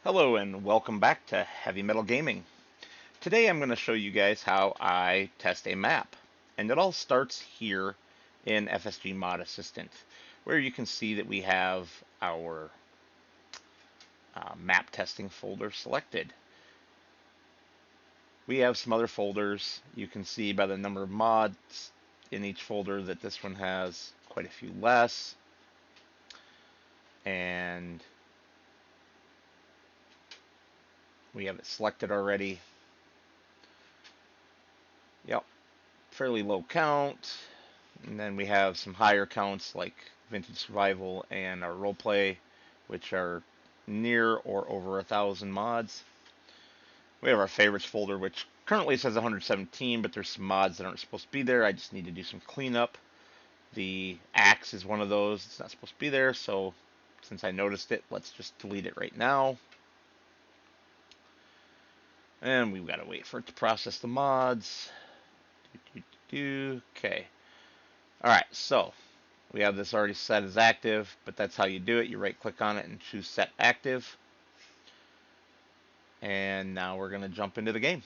Hello and welcome back to Heavy Metal Gaming. Today I'm going to show you guys how I test a map. And it all starts here in FSG Mod Assistant, where you can see that we have our map testing folder selected. We have some other folders. You can see by the number of mods in each folder that this one has quite a few less. And we have it selected already. Yep, fairly low count. And then we have some higher counts like Vintage Survival and our Roleplay, which are near or over 1,000 mods. We have our favorites folder, which currently says 117, but there's some mods that aren't supposed to be there. I just need to do some cleanup. The axe is one of those. It's not supposed to be there, so since I noticed it, let's just delete it right now. And we've got to wait for it to process the mods. Okay. Alright, so we have this already set as active, but that's how you do it. You right click on it and choose set active. And now we're going to jump into the game.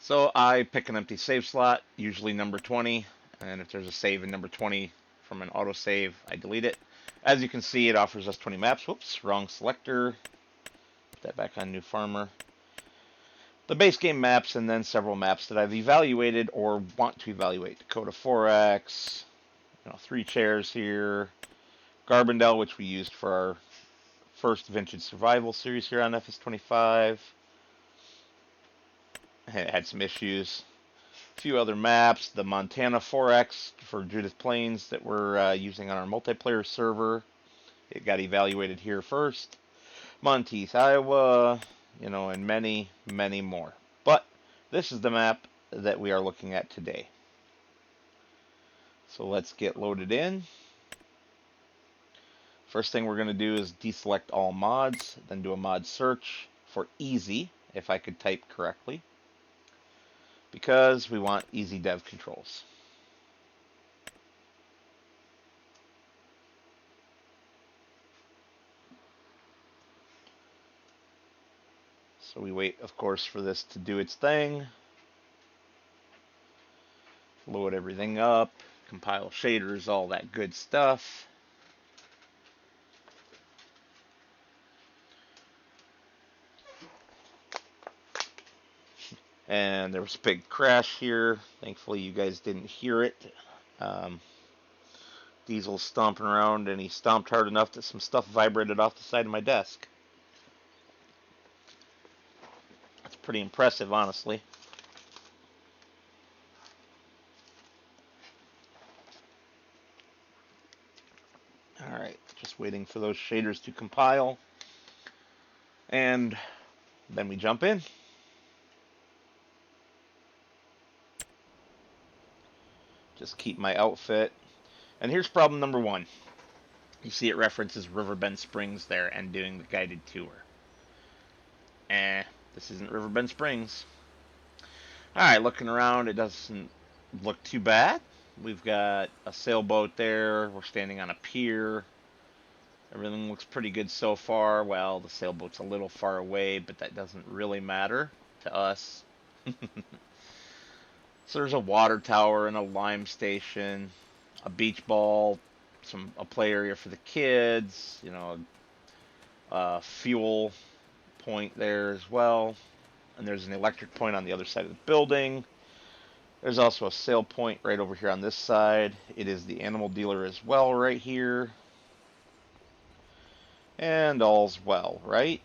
So I pick an empty save slot, usually number 20, and if there's a save in number 20 from an autosave, I delete it. As you can see, it offers us 20 maps. Whoops, wrong selector. Put that back on New Farmer. The base game maps, and then several maps that I've evaluated or want to evaluate. Dakota 4X, 3 chairs here. Garbindale, which we used for our first Vintage Survival series here on FS25. It had some issues. A few other maps. The Montana 4X for Judith Plains that we're using on our multiplayer server. It got evaluated here first. Monteith, Iowa, and many, many more. But this is the map that we are looking at today. So let's get loaded in. First thing we're going to do is deselect all mods, then do a mod search for easy, if I could type correctly, because we want easy dev controls. So we wait, of course, for this to do its thing. Load everything up, compile shaders, all that good stuff. And there was a big crash here. Thankfully, you guys didn't hear it. Diesel's stomping around, and he stomped hard enough that some stuff vibrated off the side of my desk. That's pretty impressive, honestly. Alright, just waiting for those shaders to compile. And then we jump in. Just keep my outfit. And here's problem number 1. You see it references Riverbend Springs there and doing the guided tour. This isn't Riverbend Springs. Alright, looking around, it doesn't look too bad. We've got a sailboat there. We're standing on a pier. Everything looks pretty good so far. Well, the sailboat's a little far away, but that doesn't really matter to us. So there's a water tower and a lime station, a beach ball, a play area for the kids, a fuel point there as well. And there's an electric point on the other side of the building. There's also a sail point right over here on this side. It is the animal dealer as well right here. And all's well, right?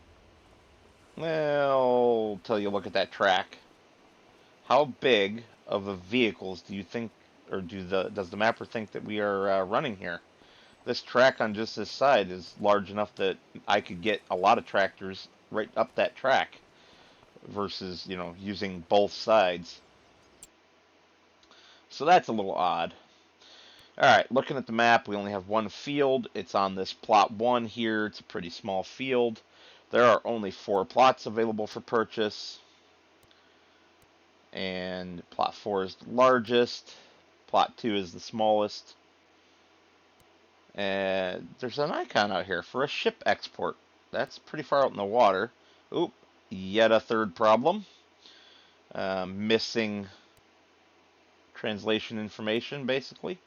Well, till you look at that track. How big of a vehicles do you think, or does the mapper think that we are running here? This track on just this side is large enough that I could get a lot of tractors right up that track versus, using both sides. So that's a little odd. Alright, looking at the map, we only have one field. It's on this plot 1 here. It's a pretty small field. There are only 4 plots available for purchase. And plot 4 is the largest. Plot 2 is the smallest. And there's an icon out here for a ship export. That's pretty far out in the water. Oop, yet a third problem. Missing translation information, basically.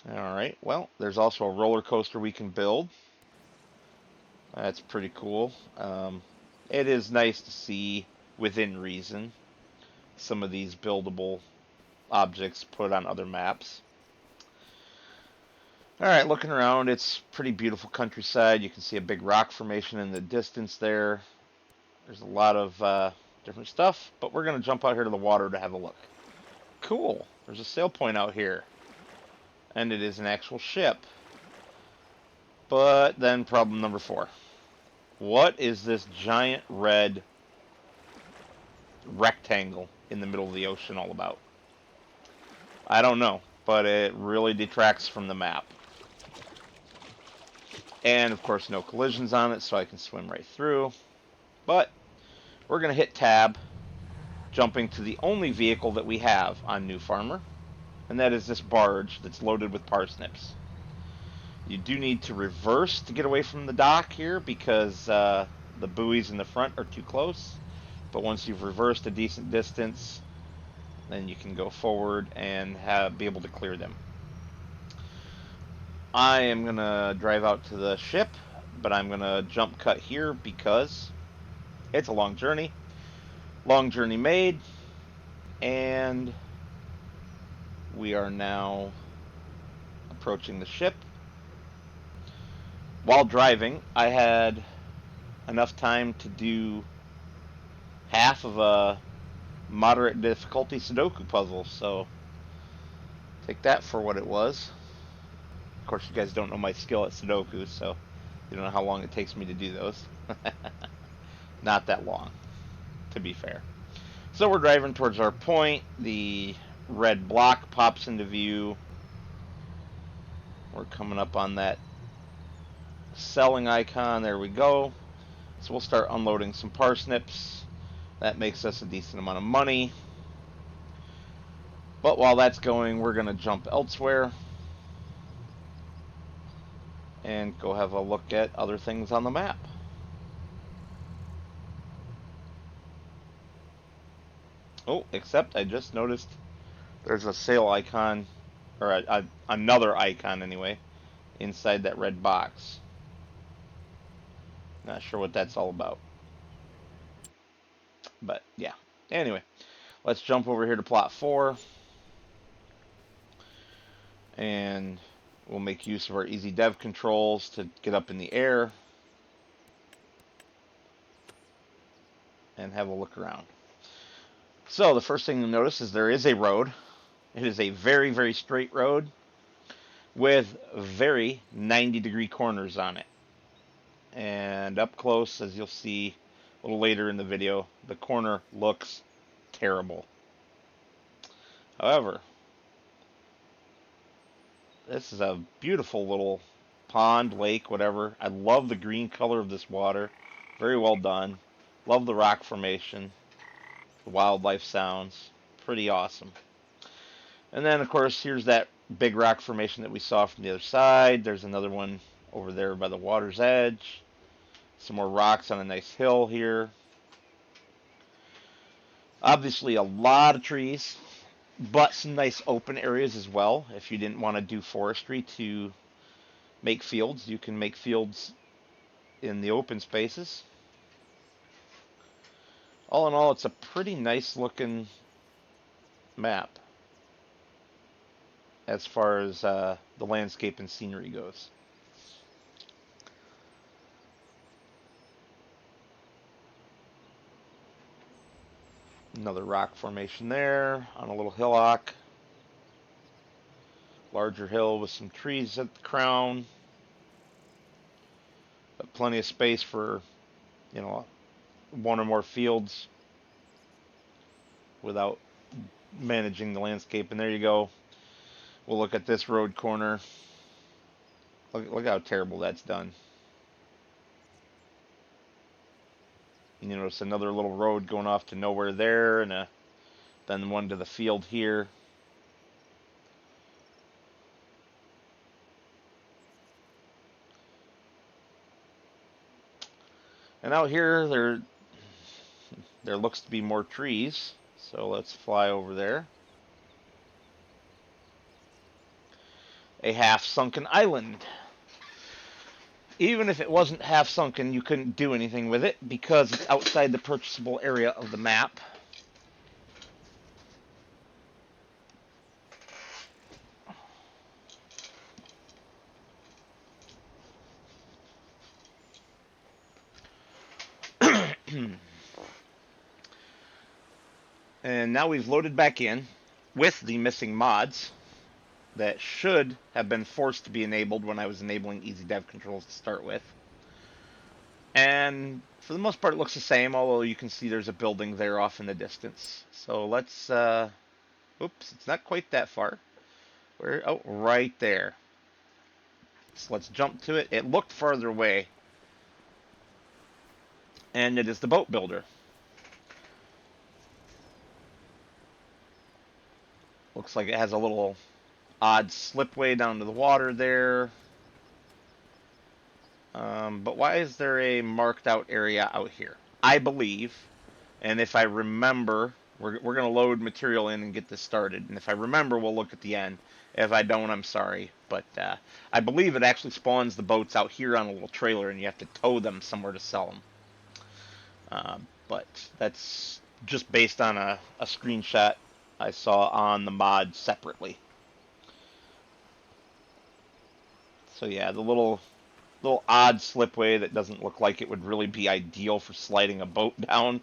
Alright, well, there's also a roller coaster we can build. That's pretty cool. It is nice to see, within reason, some of these buildable objects put on other maps. Alright, looking around, it's pretty beautiful countryside. You can see a big rock formation in the distance there. There's a lot of different stuff, but we're going to jump out here to the water to have a look. Cool. There's a sail point out here. And it is an actual ship. But then problem number 4. What is this giant red rectangle in the middle of the ocean all about? I don't know, but it really detracts from the map. And, of course, no collisions on it, so I can swim right through. But we're going to hit tab, jumping to the only vehicle that we have on New Farmer, and that is this barge that's loaded with parsnips. You do need to reverse to get away from the dock here because the buoys in the front are too close. But once you've reversed a decent distance, then you can go forward and be able to clear them. I am going to drive out to the ship, but I'm going to jump cut here because it's a long journey. Long journey made, and we are now approaching the ship. While driving, I had enough time to do half of a moderate difficulty Sudoku puzzle, so take that for what it was. Of course, you guys don't know my skill at Sudoku, so you don't know how long it takes me to do those. Not that long, to be fair. So we're driving towards our point. The red block pops into view. We're coming up on that selling icon. There we go. So we'll start unloading some parsnips. That makes us a decent amount of money. But while that's going, we're going to jump elsewhere and go have a look at other things on the map. Oh, except I just noticed there's a sail icon, or another icon anyway, inside that red box. Not sure what that's all about. But yeah. Anyway, let's jump over here to plot 4. And we'll make use of our easy dev controls to get up in the air and have a look around. So the first thing you'll notice is there is a road. It is a very, very straight road with very 90-degree corners on it. And up close, as you'll see a little later in the video, the corner looks terrible. However, this is a beautiful little pond, lake, whatever. I love the green color of this water. Very well done. Love the rock formation. The wildlife sounds. Pretty awesome. And then, of course, here's that big rock formation that we saw from the other side. There's another one over there by the water's edge. Some more rocks on a nice hill here. Obviously, a lot of trees, but some nice open areas as well. If you didn't want to do forestry to make fields, you can make fields in the open spaces. All in all, it's a pretty nice looking map as far as the landscape and scenery goes. Another rock formation there on a little hillock. Larger hill with some trees at the crown. But plenty of space for, one or more fields without managing the landscape. And there you go. We'll look at this road corner. Look how terrible that's done. You notice another little road going off to nowhere there, and then one to the field here. And out here, there looks to be more trees. So let's fly over there. A half-sunken island. Even if it wasn't half-sunken, you couldn't do anything with it because it's outside the purchasable area of the map. And now we've loaded back in with the missing mods that should have been forced to be enabled when I was enabling easy dev controls to start with. And for the most part, it looks the same, although you can see there's a building there off in the distance. So let's, oops, it's not quite that far. Where? Oh, right there. So let's jump to it. It looked farther away. And it is the boat builder. Looks like it has a little odd slipway down to the water there. But why is there a marked out area out here? I believe, and if I remember, we're going to load material in and get this started. And if I remember, we'll look at the end. If I don't, I'm sorry. But I believe it actually spawns the boats out here on a little trailer, and you have to tow them somewhere to sell them. But that's just based on a screenshot I saw on the mod separately. So yeah, the little odd slipway that doesn't look like it would really be ideal for sliding a boat down.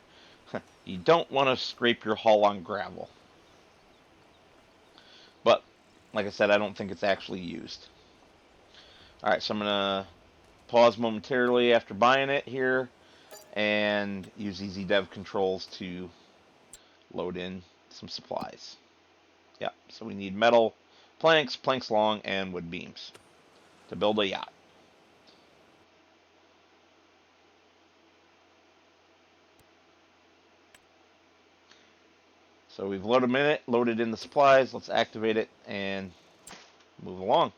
You don't want to scrape your hull on gravel. But, like I said, I don't think it's actually used. Alright, so I'm going to pause momentarily after buying it here and use easy dev controls to load in some supplies. Yeah, so we need metal planks, planks long, and wood beams to build a yacht. So we've loaded in the supplies. Let's activate it and move along.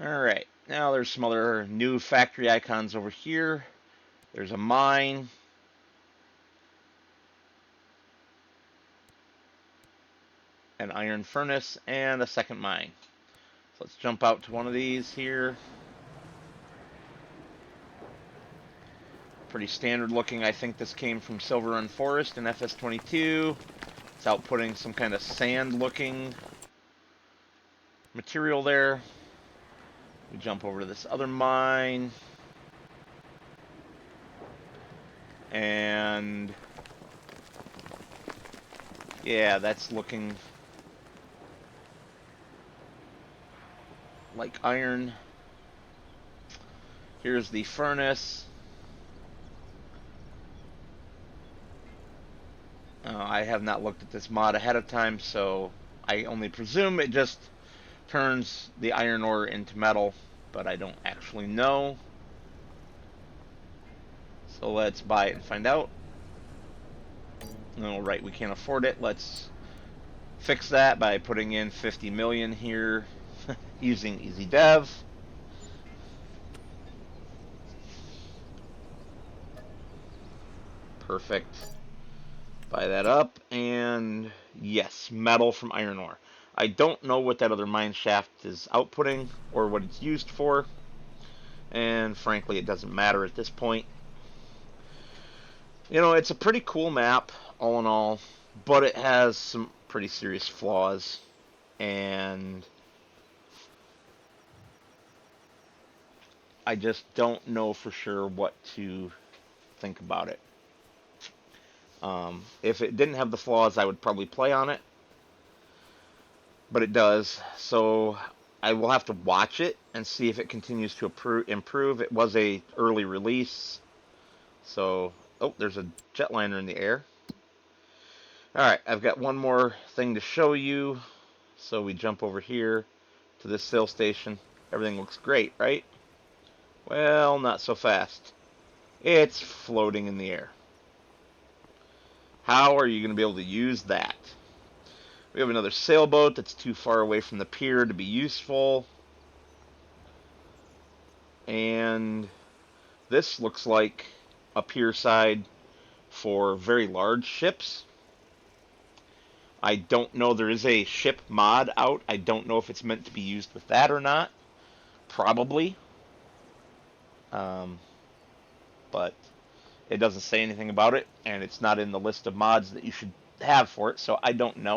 Alright, now there's some other new factory icons over here. There's a mine. An iron furnace, and a second mine. So let's jump out to one of these here. Pretty standard looking. I think this came from Silver Run Forest in FS22. It's outputting some kind of sand looking material there. We jump over to this other mine. And yeah, that's looking like iron. Here's the furnace. I have not looked at this mod ahead of time, so I only presume it just turns the iron ore into metal, but I don't actually know. So let's buy it and find out. No, right, we can't afford it. Let's fix that by putting in 50 million here using easy dev. Perfect. Buy that up, and yes, metal from iron ore. I don't know what that other mine shaft is outputting or what it's used for, and frankly it doesn't matter at this point. You know, it's a pretty cool map all in all, but it has some pretty serious flaws, and I just don't know for sure what to think about it. If it didn't have the flaws, I would probably play on it, but it does. So I will have to watch it and see if it continues to improve. It was a early release, so oh, there's a jetliner in the air. All right, I've got one more thing to show you. So we jump over here to this sail station. Everything looks great, right? Well, not so fast. It's floating in the air. How are you going to be able to use that? We have another sailboat that's too far away from the pier to be useful. And this looks like a pier side for very large ships. I don't know, there is a ship mod out. I don't know if it's meant to be used with that or not. Probably. But it doesn't say anything about it, and it's not in the list of mods that you should have for it, so I don't know.